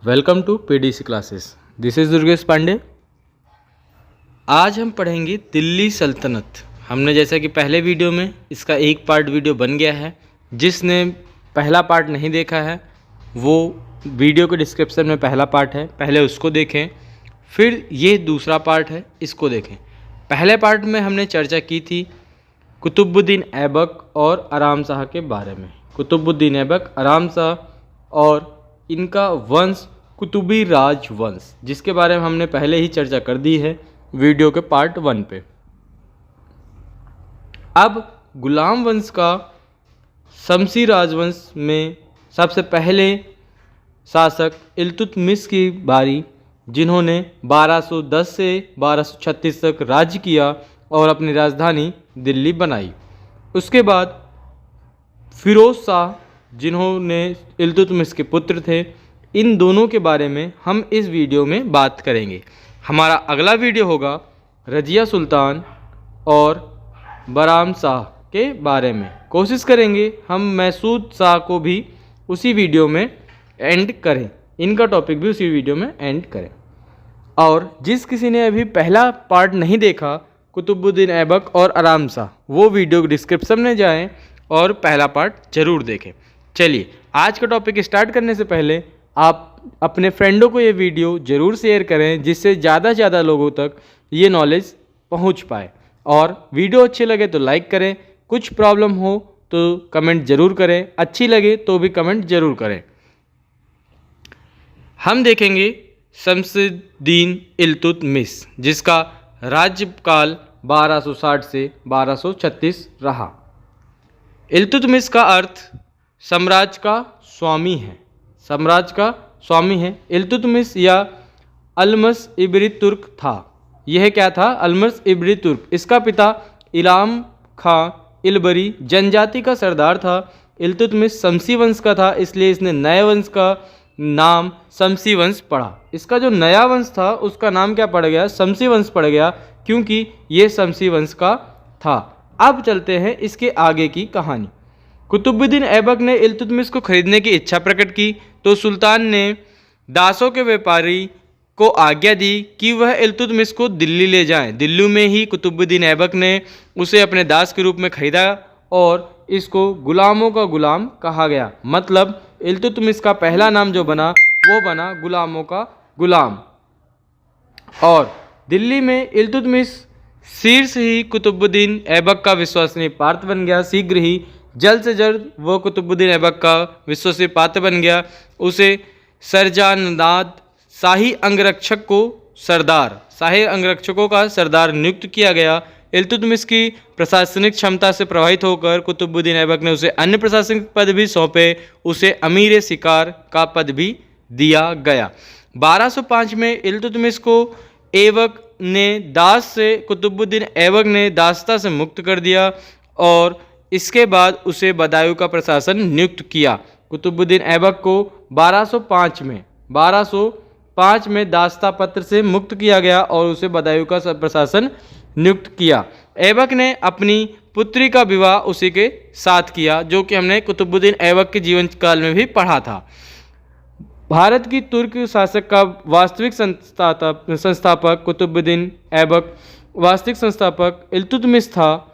Welcome to PDC classes. This is Durgesh Pandey. आज हम पढ़ेंगे दिल्ली सल्तनत। हमने जैसा कि पहले वीडियो में इसका एक पार्ट वीडियो बन गया है। जिसने पहला पार्ट नहीं देखा है वो वीडियो के डिस्क्रिप्शन में पहला पार्ट है, पहले उसको देखें। फिर ये दूसरा पार्ट है, इसको देखें। पहले पार्ट में हमने चर्चा की थी कुतुबुद्दीन ऐबक और आराम शाह के बारे में। कुतुबुद्दीन ऐबक, आराम शाह और इनका वंश कुतुबी राजवंश, जिसके बारे में हमने पहले ही चर्चा कर दी है वीडियो के पार्ट 1 पे। अब गुलाम वंश का शमसी राजवंश में सबसे पहले शासक इल्तुतमिश की बारी, जिन्होंने 1210 से 1236 तक राज्य किया और अपनी राजधानी दिल्ली बनाई। उसके बाद फिरोज शाह, जिन्होंने इल्तुतमिश के पुत्र थे। इन दोनों के बारे में हम इस वीडियो में बात करेंगे। हमारा अगला वीडियो होगा रजिया सुल्तान और बराम शाह के बारे में। कोशिश करेंगे हम मैसूद शाह को भी उसी वीडियो में एंड करें, इनका टॉपिक भी उसी वीडियो में एंड करें। और जिस किसी ने अभी पहला पार्ट नहीं देखा कुतुबुद्दीन ऐबक और आराम शाह, वो वीडियो डिस्क्रिप्शन में जाएं और पहला पार्ट जरूर देखें। चलिए, आज का टॉपिक स्टार्ट करने से पहले आप अपने फ्रेंडों को ये वीडियो ज़रूर शेयर करें, जिससे ज़्यादा से ज़्यादा लोगों तक ये नॉलेज पहुंच पाए। और वीडियो अच्छे लगे तो लाइक करें, कुछ प्रॉब्लम हो तो कमेंट ज़रूर करें, अच्छी लगे तो भी कमेंट ज़रूर करें। हम देखेंगे शमसुद्दीन इल्तुतमिश, जिसका राज्यकाल 1260 से 1236 रहा। इल्तुतमिश का अर्थ साम्राज्य का स्वामी है। साम्राज्य का स्वामी है। इल्तुतमिश या अल्मस इब्री तुर्क था। यह क्या था? अल्मस इब्री तुर्क। इसका पिता इलाम खां इलबरी जनजाति का सरदार था। इल्तुतमिश शमसी वंश का था, इसलिए इसने नए वंश का नाम शमसी वंश पढ़ा। इसका जो नया वंश था उसका नाम क्या पड़ गया? शमसी वंश पड़ गया, क्योंकि ये शमसी वंश का था। अब चलते हैं इसके आगे की कहानी। कुतुबुद्दीन ऐबक ने इल्तुतमिश को खरीदने की इच्छा प्रकट की तो सुल्तान ने दासों के व्यापारी को आज्ञा दी कि वह इल्तुतमिश को दिल्ली ले जाएं। दिल्ली में ही कुतुबुद्दीन ऐबक ने उसे अपने दास के रूप में खरीदा और इसको गुलामों का गुलाम कहा गया। मतलब इल्तुतमिश का पहला नाम जो बना वो बना गुलामों का गुलाम। और दिल्ली में इल्तुतमिश शीर्ष ही कुतुबुद्दीन ऐबक का विश्वसनीय पात्र बन गया। शीघ्र ही जल्द से जल्द वो कुतुबुद्दीन ऐबक का विश्वसनीय पात्र बन गया। उसे सरजानदाद शाही अंगरक्षक को शाही अंगरक्षकों का सरदार नियुक्त किया गया। इल्तुतमिश की प्रशासनिक क्षमता से प्रभावित होकर कुतुबुद्दीन ऐबक ने उसे अन्य प्रशासनिक पद भी सौंपे। उसे अमीर शिकार का पद भी दिया गया। 1205 में इल्तुतमिश को ऐबक ने दास से कुतुबुद्दीन ऐबक ने दासता से मुक्त कर दिया और इसके बाद उसे बदायूं का प्रशासन नियुक्त किया। कुतुबुद्दीन ऐबक को 1205 में दासता पत्र से मुक्त किया गया और उसे बदायूं का प्रशासन नियुक्त किया। ऐबक ने अपनी पुत्री का विवाह उसी के साथ किया, जो कि हमने कुतुबुद्दीन ऐबक के जीवन काल में भी पढ़ा था। भारत की तुर्क शासक का वास्तविक संस्थापक कुतुबुद्दीन ऐबक, वास्तविक संस्थापक इल्तुतमिश था।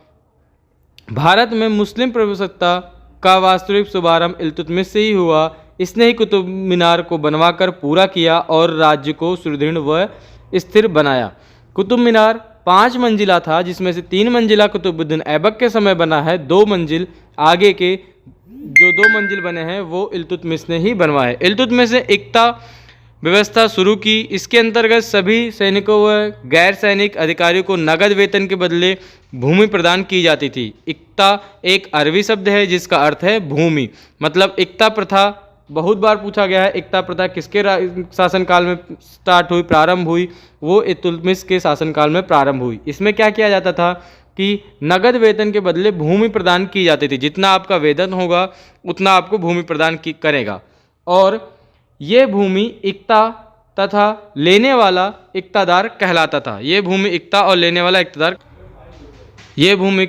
भारत में मुस्लिम प्रभुसत्ता का वास्तविक शुभारंभ इल्तुतमिश से ही हुआ। इसने ही कुतुब मीनार को बनवाकर पूरा किया और राज्य को सुदृढ़ व स्थिर बनाया। कुतुब मीनार 5 मंजिला था, जिसमें से 3 मंजिला कुतुबुद्दीन ऐबक के समय बना है। 2 मंजिल आगे के जो 2 मंजिल बने हैं वो इल्तुतमिश ने ही बनवाए। इल्तुतमिश ने एकता व्यवस्था शुरू की। इसके अंतर्गत सभी सैनिकों व गैर सैनिक अधिकारियों को नगद वेतन के बदले भूमि प्रदान की जाती थी। इक्ता एक अरबी शब्द है जिसका अर्थ है भूमि। मतलब इक्ता प्रथा बहुत बार पूछा गया है। इक्ता प्रथा किसके शासनकाल में स्टार्ट हुई, प्रारंभ हुई? वो इल्तुतमिश के शासनकाल में प्रारंभ हुई। इसमें क्या किया जाता था कि नगद वेतन के बदले भूमि प्रदान की जाती थी। जितना आपका वेतन होगा उतना आपको भूमि प्रदान करेगा। और ये भूमि इक्ता तथा लेने वाला इक्तादार कहलाता था। ये भूमि इक्ता और लेने वाला इक्तादार, ये भूमि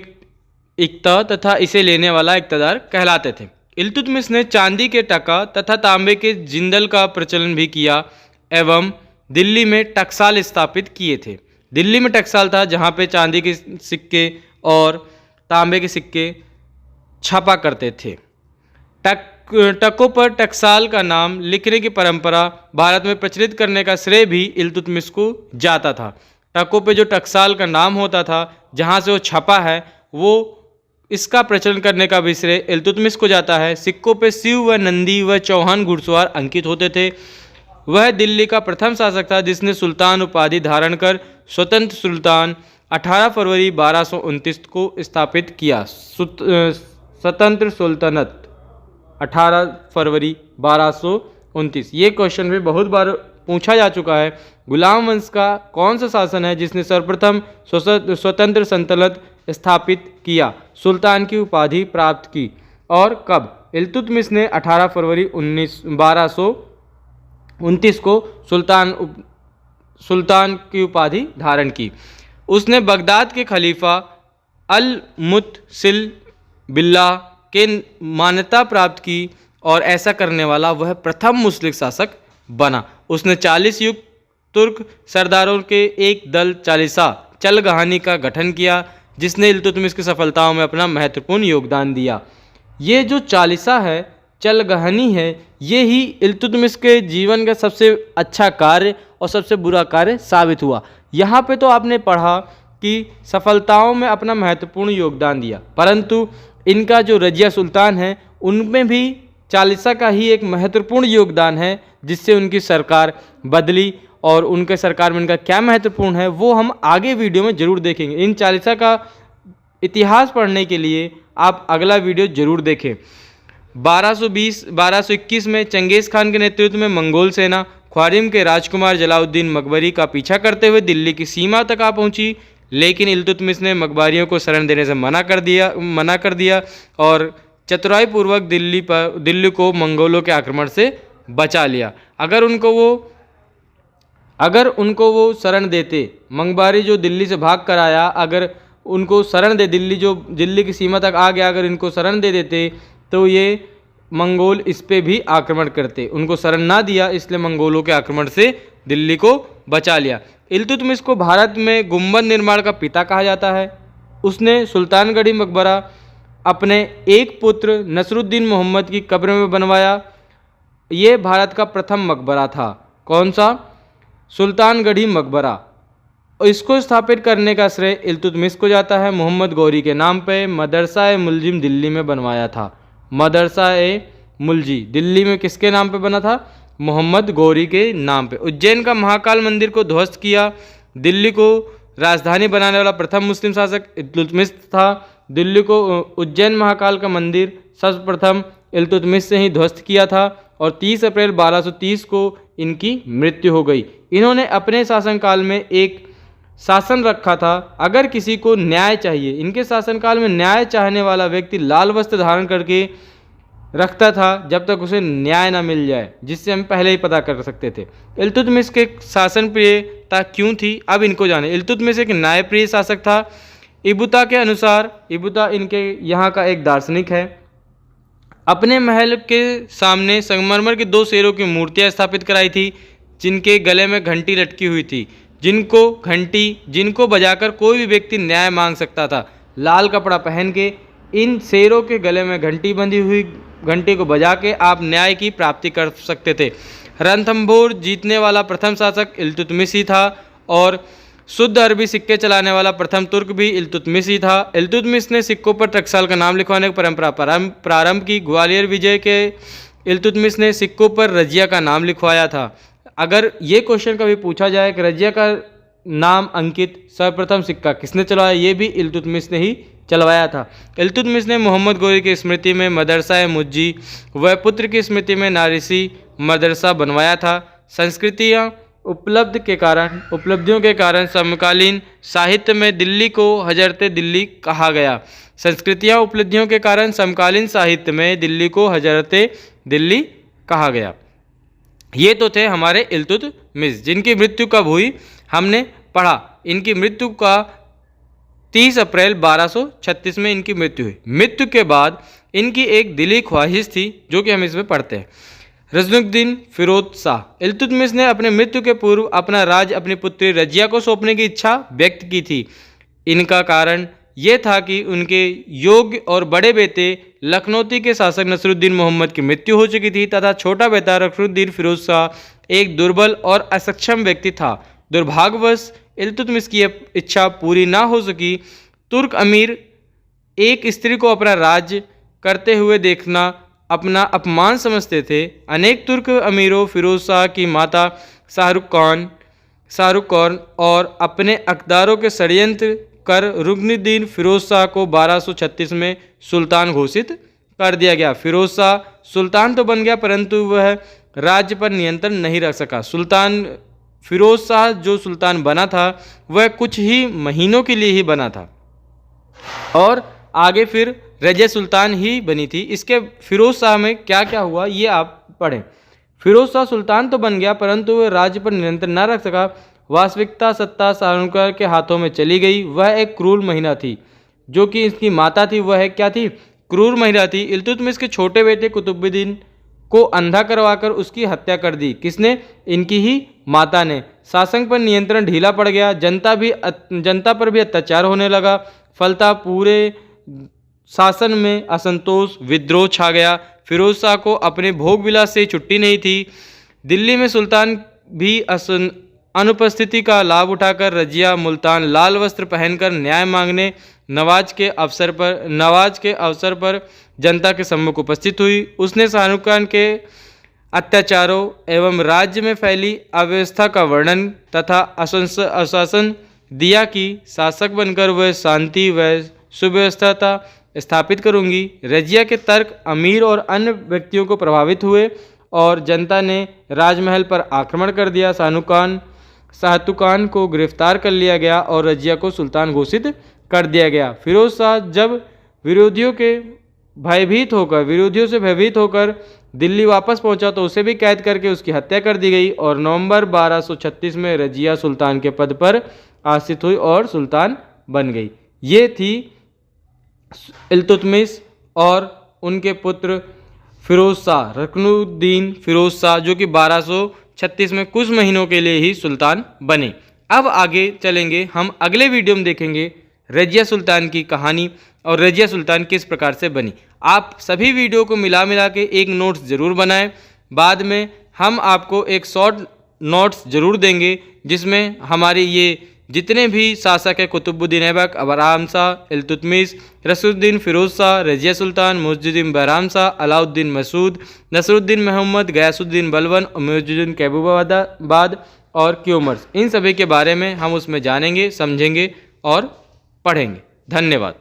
इक्ता तथा इसे लेने वाला इक्तादार कहलाते थे। इल्तुतमिश ने चांदी के टका तथा तांबे के जिंदल का प्रचलन भी किया एवं दिल्ली में टकसाल स्थापित किए थे। दिल्ली में टकसाल था जहाँ पे चांदी के सिक्के और तांबे के सिक्के छपा करते थे। टकों पर टकसाल का नाम लिखने की परंपरा भारत में प्रचलित करने का श्रेय भी इल्तुतमिश को जाता था। टकों पे जो टकसाल का नाम होता था जहाँ से वो छपा है, वो इसका प्रचलन करने का भी श्रेय इल्तुतमिश को जाता है। सिक्कों पे शिव व नंदी व चौहान घुड़सवार अंकित होते थे। वह दिल्ली का प्रथम शासक था जिसने सुल्तान उपाधि धारण कर स्वतंत्र सुल्तान 18 फरवरी 1229 को स्थापित किया। स्वतंत्र सुल्तनत 18 फरवरी 1229। ये क्वेश्चन भी बहुत बार पूछा जा चुका है। गुलाम वंश का कौन सा शासन है जिसने सर्वप्रथम स्वतंत्र सल्तनत स्थापित किया, सुल्तान की उपाधि प्राप्त की और कब? इल्तुतमिश ने 18 फरवरी 1229 को सुल्तान की उपाधि धारण की। उसने बगदाद के खलीफा अल मुतसिल बिल्लाह के मान्यता प्राप्त की और ऐसा करने वाला वह प्रथम मुस्लिम शासक बना। उसने 40 युक्त तुर्क सरदारों के एक दल चालीसा चलगहानी का गठन किया जिसने इल्तुतमिश की सफलताओं में अपना महत्वपूर्ण योगदान दिया। ये जो चालीसा है, चलगहानी है, ये ही इल्तुतमिश के जीवन का सबसे अच्छा कार्य और सबसे बुरा कार्य साबित हुआ। यहाँ पे तो आपने पढ़ा कि सफलताओं में अपना महत्वपूर्ण योगदान दिया, परंतु इनका जो रजिया सुल्तान है उनमें भी चालीसा का ही एक महत्वपूर्ण योगदान है जिससे उनकी सरकार बदली। और उनके सरकार में इनका क्या महत्वपूर्ण है वो हम आगे वीडियो में ज़रूर देखेंगे। इन चालीसा का इतिहास पढ़ने के लिए आप अगला वीडियो ज़रूर देखें। 1221 में चंगेज़ खान के नेतृत्व में मंगोल सेना ख्वारिम के राजकुमार जलालुद्दीन मकबरी का पीछा करते हुए दिल्ली की सीमा तक आ पहुंची, लेकिन इल्तुतमिश ने मकबरियों को शरण देने से मना कर दिया और चतुराईपूर्वक दिल्ली को मंगोलों के आक्रमण से बचा लिया। अगर उनको वो शरण देते, मंगबारी जो दिल्ली से भाग कर आया, अगर उनको शरण दे, दिल्ली की सीमा तक आ गया, अगर इनको शरण दे देते तो ये मंगोल इस पे भी आक्रमण करते। उनको शरण ना दिया, इसलिए मंगोलों के आक्रमण से दिल्ली को बचा लिया। इल्तुतमिश को भारत में गुंबद निर्माण का पिता कहा जाता है। उसने सुल्तानगढ़ी मकबरा अपने एक पुत्र नसरुद्दीन मोहम्मद की कब्र में बनवाया। ये भारत का प्रथम मकबरा था। कौन सा? सुल्तानगढ़ी मकबरा। इसको स्थापित करने का श्रेय इल्तुतमिश को जाता है। मोहम्मद गौरी के नाम पे मदरसा-ए-मुल्जिम दिल्ली में बनवाया था। मदरसा-ए-मुल्जी दिल्ली में किसके नाम पे बना था? मोहम्मद गौरी के नाम पे। उज्जैन का महाकाल मंदिर को ध्वस्त किया। दिल्ली को राजधानी बनाने वाला प्रथम मुस्लिम शासक इल्तुतमिश था। दिल्ली को उज्जैन महाकाल का मंदिर सर्वप्रथम इल्तुतमिश से ही ध्वस्त किया था और 30 अप्रैल 1230 को इनकी मृत्यु हो गई। इन्होंने अपने शासनकाल में एक शासन रखा था, अगर किसी को न्याय चाहिए, इनके शासनकाल में न्याय चाहने वाला व्यक्ति लाल वस्त्र धारण करके रखता था जब तक उसे न्याय ना मिल जाए, जिससे हम पहले ही पता कर सकते थे। इल्तुतमिश के शासन प्रियता क्यों थी, अब इनको जाने। इल्तुतमिश एक न्यायप्रिय शासक था। इबुता के अनुसार, इबुता इनके यहाँ का एक दार्शनिक है, अपने महल के सामने संगमरमर की 2 शेरों की मूर्तियाँ स्थापित कराई थी जिनके गले में घंटी लटकी हुई थी, जिनको बजाकर कोई भी व्यक्ति न्याय मांग सकता था। लाल कपड़ा पहन के इन शेरों के गले में घंटी बंधी हुई घंटी को बजा के आप न्याय की प्राप्ति कर सकते थे। रणथंभौर जीतने वाला प्रथम शासक इल्तुतमिश ही था और शुद्ध अरबी सिक्के चलाने वाला प्रथम तुर्क भी इल्तुतमिश ही था। इल्तुतमिश ने सिक्कों पर टकसाल का नाम लिखवाने की परंपरा प्रारंभ की। ग्वालियर विजय के इल्तुतमिश ने सिक्कों पर रजिया का नाम लिखवाया था। अगर ये क्वेश्चन कभी पूछा जाए कि रजिया का नाम अंकित सर्वप्रथम सिक्का किसने चलवाया, ये भी इल्तुतमिश ने ही चलवाया था। इल्तुतमिश ने मोहम्मद गौरी की स्मृति में मदरसा-ए-मुज्जी व पुत्र की स्मृति में नारिसी मदरसा बनवाया था। उपलब्धियों के कारण समकालीन साहित्य में दिल्ली को हजरत दिल्ली कहा गया। उपलब्धियों के कारण समकालीन साहित्य में दिल्ली को हजरत दिल्ली कहा गया। ये तो थे हमारे इल्तुतमिश, जिनकी मृत्यु कब हुई हमने पढ़ा। इनकी मृत्यु का 30 अप्रैल 1236 में इनकी मृत्यु हुई। मृत्यु के बाद इनकी एक दिली ख्वाहिश थी जो कि हम इसमें पढ़ते हैं। रज़्नुद्दीन फिरोज शाह इल्तुतमिश ने अपने मृत्यु के पूर्व अपना राज अपनी पुत्री रजिया को सौंपने की इच्छा व्यक्त की थी। इनका कारण ये था कि उनके योग्य और बड़े बेटे लखनौती के शासक नसरुद्दीन मोहम्मद की मृत्यु हो चुकी थी तथा छोटा बेटा रज़्नुद्दीन फिरोज शाह एक दुर्बल और असक्षम व्यक्ति था। दुर्भाग्यवश इल्तुतमिश की इच्छा पूरी ना हो सकी। तुर्क अमीर एक स्त्री को अपना राज्य करते हुए देखना अपना अपमान समझते थे। अनेक तुर्क अमीरों फिरोज शाह की माता शाहरुख कौर और अपने अकदारों के षड्यंत्र कर रुकनुद्दीन फिरोज शाह को 1236 में सुल्तान घोषित कर दिया गया। फिरोज शाह सुल्तान तो बन गया परंतु वह राज्य पर नियंत्रण नहीं रख सका। सुल्तान फिरोज शाह जो सुल्तान बना था वह कुछ ही महीनों के लिए ही बना था और आगे फिर रजिया सुल्तान ही बनी थी। इसके फिरोज शाह में क्या क्या हुआ ये आप पढ़ें। फिरोज शाह सुल्तान तो बन गया परंतु वह राज्य पर नियंत्रण न रख सका। वास्तविकता सत्ता शाहरुख के हाथों में चली गई। वह एक क्रूर महिला थी जो कि इसकी माता थी। वह क्या थी? क्रूर महिला थी। इल्तुतमिश के छोटे बेटे कुतुबुद्दीन को अंधा करवाकर उसकी हत्या कर दी। किसने? इनकी ही माता ने। शासन पर नियंत्रण ढीला पड़ गया। जनता पर भी अत्याचार होने लगा। फलतः पूरे शासन में असंतोष विद्रोह छा गया। फिरोज शाह को अपने भोग विलास से छुट्टी नहीं थी। दिल्ली में सुल्तान भी अनुपस्थिति का लाभ उठाकर रजिया मुल्तान लाल वस्त्र पहनकर न्याय मांगने नवाज के अवसर पर जनता के सम्मुख उपस्थित हुई। उसने शाहरुख खान के अत्याचारों एवं राज्य में फैली अव्यवस्था का वर्णन तथा आश्वासन दिया कि शासक बनकर वह शांति व सुव्यवस्था स्थापित करूंगी। रजिया के तर्क अमीर और अन्य व्यक्तियों को प्रभावित हुए और जनता ने राजमहल पर आक्रमण कर दिया। शाहतुकान को गिरफ्तार कर लिया गया और रजिया को सुल्तान घोषित कर दिया गया। फिरोज शाह जब विरोधियों से भयभीत होकर दिल्ली वापस पहुंचा तो उसे भी कैद करके उसकी हत्या कर दी गई और नवंबर 1236 में रजिया सुल्तान के पद पर आसीन हुई और सुल्तान बन गई। ये थी इल्तुतमिश और उनके पुत्र फिरोज शाह रुकनुद्दीन फिरोज शाह जो कि 1236 में कुछ महीनों के लिए ही सुल्तान बने। अब आगे चलेंगे, हम अगले वीडियो में देखेंगे रजिया सुल्तान की कहानी और रजिया सुल्तान किस प्रकार से बनी। आप सभी वीडियो को मिला के एक नोट्स ज़रूर बनाएं। बाद में हम आपको एक शॉर्ट नोट्स ज़रूर देंगे जिसमें हमारे ये जितने भी शासक है कुतुबुद्दीन ऐबक, अबराम शाह, इल्तुतमिश, रसूलुद्दीन फिरोज शाह, रजिया सुल्तान, मुइज़ुद्दीन बहराम शाह, अलाउद्दीन मसूद, नसरुद्दीन मोहम्मद, गयासुद्दीन बलबन, मुइज़ुद्दीन कैबूबाद और क्यूमर्स, इन सभी के बारे में हम उसमें जानेंगे, समझेंगे और पढ़ेंगे। धन्यवाद।